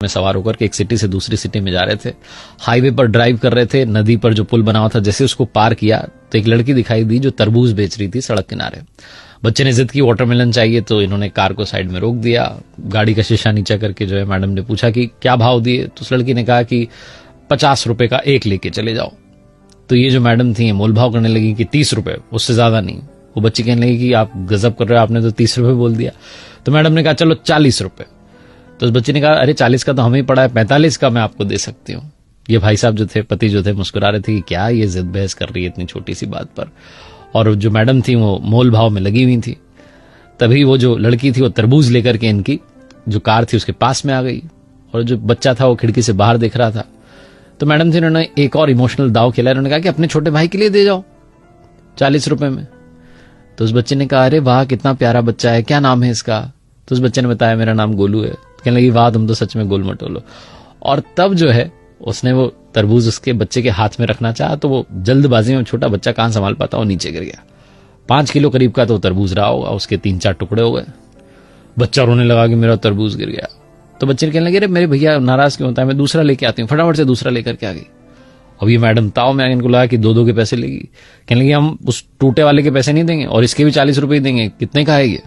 में सवार होकर के एक सिटी से दूसरी सिटी में जा रहे थे। हाईवे पर ड्राइव कर रहे थे। नदी पर जो पुल बना हुआ था, जैसे उसको पार किया तो एक लड़की दिखाई दी जो तरबूज बेच रही थी सड़क किनारे। बच्चे ने जिद की वाटरमेलन चाहिए, तो इन्होंने कार को साइड में रोक दिया। गाड़ी का शीशा नीचा करके जो है मैडम ने पूछा कि क्या भाव दिए, तो उस लड़की ने कहा कि 50 रुपए का एक लेके चले जाओ। तो ये जो मैडम थी मोल भाव करने लगी कि 30 रुपए, उससे ज्यादा नहीं। वो बच्ची कहने लगी कि आप गजब कर रहे हो, आपने तो 30 रुपए बोल दिया। तो मैडम ने कहा चलो 40 रुपए। तो उस बच्चे ने कहा अरे 40 का तो हमें ही पड़ा है, 45 का मैं आपको दे सकती हूँ। ये भाई साहब जो थे, पति जो थे, मुस्कुरा रहे थे कि क्या ये जिद बहस कर रही है इतनी छोटी सी बात पर। और जो मैडम थी वो मोल भाव में लगी हुई थी। तभी वो जो लड़की थी वो तरबूज लेकर के इनकी जो कार थी उसके पास में आ गई, और जो बच्चा था वो खिड़की से बाहर देख रहा था। तो मैडम थी, उन्होंने एक और इमोशनल दाव खेला। उन्होंने कहा कि अपने छोटे भाई के लिए दे जाओ 40 रुपए में। तो उस बच्चे ने कहा अरे वाह कितना प्यारा बच्चा है, क्या नाम है इसका? तो उस बच्चे ने बताया मेरा नाम गोलू है। कहने लगी वाह तुम तो सच में गोल मटोलो। और तब जो है उसने वो तरबूज उसके बच्चे के हाथ में रखना चाहा, तो वो जल्दबाजी में, छोटा बच्चा कहां संभाल पाता, वो नीचे गिर गया। 5 किलो करीब का तो तरबूज रहा होगा, उसके 3-4 टुकड़े हो गए। बच्चा रोने लगा कि मेरा तरबूज गिर गया। तो बच्चे ने कहने लगे अरे मेरे भैया नाराज क्यों होता है, मैं दूसरा लेके आती हूँ। फटाफट से दूसरा लेकर के आ गई। अब ये मैडम ताव में इनको लगा कि 2-2 के पैसे लेगी। कहने लगी हम उस टूटे वाले के पैसे नहीं देंगे और इसके भी 40 रुपए देंगे, कितने का है ये?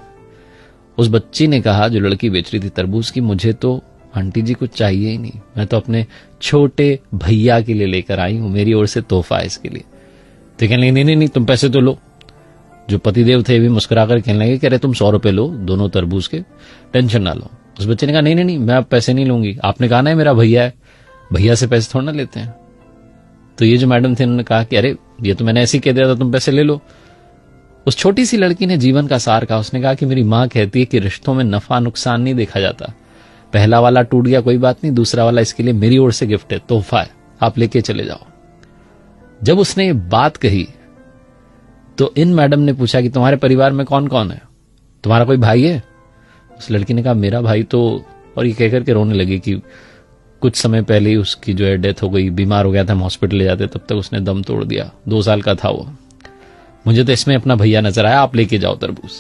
उस बच्ची ने कहा, जो लड़की बेच रही थी तरबूज की, मुझे तो आंटी जी कुछ चाहिए ही नहीं, मैं तो अपने छोटे भैया के लिए लेकर आई हूं, मेरी ओर से तोहफा है इसके लिए। तो कहने लगी नहीं नहीं तुम पैसे तो लो। जो पतिदेव थे भी मुस्कुराकर कहने लगे कि अरे तुम 100 रुपए लो दोनों तरबूज के, टेंशन ना लो। उस बच्चे ने कहा नहीं नहीं नहीं मैं अब पैसे नहीं लूंगी, आपने कहा ना मेरा भैया है, भैया से पैसे थोड़ा ना लेते हैं। तो ये जो मैडम थे उन्होंने कहा कि अरे ये तो मैंने ऐसे ही कह दिया था, तुम पैसे ले लो। उस छोटी सी लड़की ने जीवन का सार कहा। उसने कहा कि मेरी मां कहती है कि रिश्तों में नफा नुकसान नहीं देखा जाता। पहला वाला टूट गया कोई बात नहीं, दूसरा वाला इसके लिए मेरी ओर से गिफ्ट है, तोहफा है, आप लेके चले जाओ। जब उसने ये बात कही तो इन मैडम ने पूछा कि तुम्हारे परिवार में कौन कौन है, तुम्हारा कोई भाई है? उस लड़की ने कहा मेरा भाई तो, और ये कहकर के रोने लगी कि कुछ समय पहले ही उसकी जो है डेथ हो गई, बीमार हो गया था, हम हॉस्पिटल ले जाते तब तक उसने दम तोड़ दिया, 2 साल का था वो। मुझे तो इसमें अपना भैया नजर आया, आप लेके जाओ तरबूज।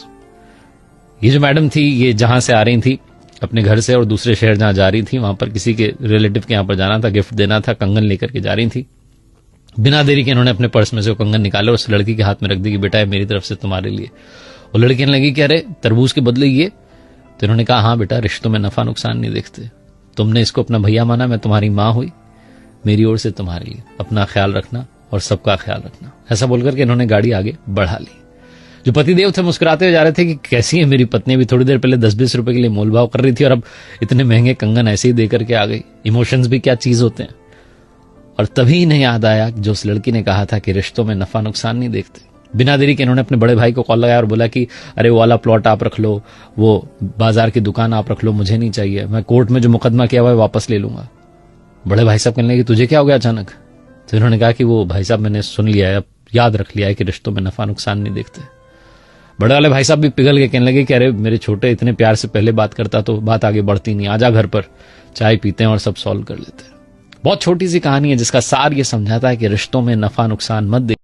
ये जो मैडम थी ये जहां से आ रही थी अपने घर से और दूसरे शहर जहां जा रही थी, वहां पर किसी के रिलेटिव के यहां पर जाना था, गिफ्ट देना था, कंगन लेकर के जा रही थी। बिना देरी के इन्होंने अपने पर्स में से वो कंगन निकाले और उस लड़की के हाथ में रख दी कि बेटा ये मेरी तरफ से तुम्हारे लिए। वो लड़की कहने लगी कि अरे तरबूज के बदले ये? तो इन्होंने कहा हाँ बेटा, रिश्तों में नफा नुकसान नहीं देखते, तुमने इसको अपना भैया माना, मैं तुम्हारी मां हुई, मेरी ओर से तुम्हारे लिए, अपना ख्याल रखना और सबका ख्याल रखना। ऐसा बोलकर के इन्होंने गाड़ी आगे बढ़ा ली। जो पतिदेव थे मुस्कुराते हुए जा रहे थे कि कैसी है मेरी पत्नी, भी थोड़ी देर पहले 10-20 रुपए के लिए मोलभाव कर रही थी और अब इतने महंगे कंगन ऐसे ही देकर के आ गई। इमोशंस भी क्या चीज होते हैं। और तभी इन्हें याद आया जो उस लड़की ने कहा था कि रिश्तों में नफा नुकसान नहीं देखते। बिना देरी के इन्होंने अपने बड़े भाई को कॉल लगाया और बोला कि अरे वो वाला प्लॉट आप रख लो, वो बाजार की दुकान आप रख लो, मुझे नहीं चाहिए, मैं कोर्ट में जो मुकदमा किया हुआ है वापस ले लूंगा। बड़े भाई साहब कहने लगे तुझे क्या हो गया अचानक? तो इन्होंने कहा कि वो भाई साहब मैंने सुन लिया है, अब याद रख लिया है कि रिश्तों में नफा नुकसान नहीं देखते। बड़े वाले भाई साहब भी पिघल के कहने लगे कि अरे मेरे छोटे इतने प्यार से पहले बात करता तो बात आगे बढ़ती नहीं, आजा घर पर चाय पीते हैं और सब सॉल्व कर लेते हैं। बहुत छोटी सी कहानी है जिसका सार ये समझाता है कि रिश्तों में नफा नुकसान मत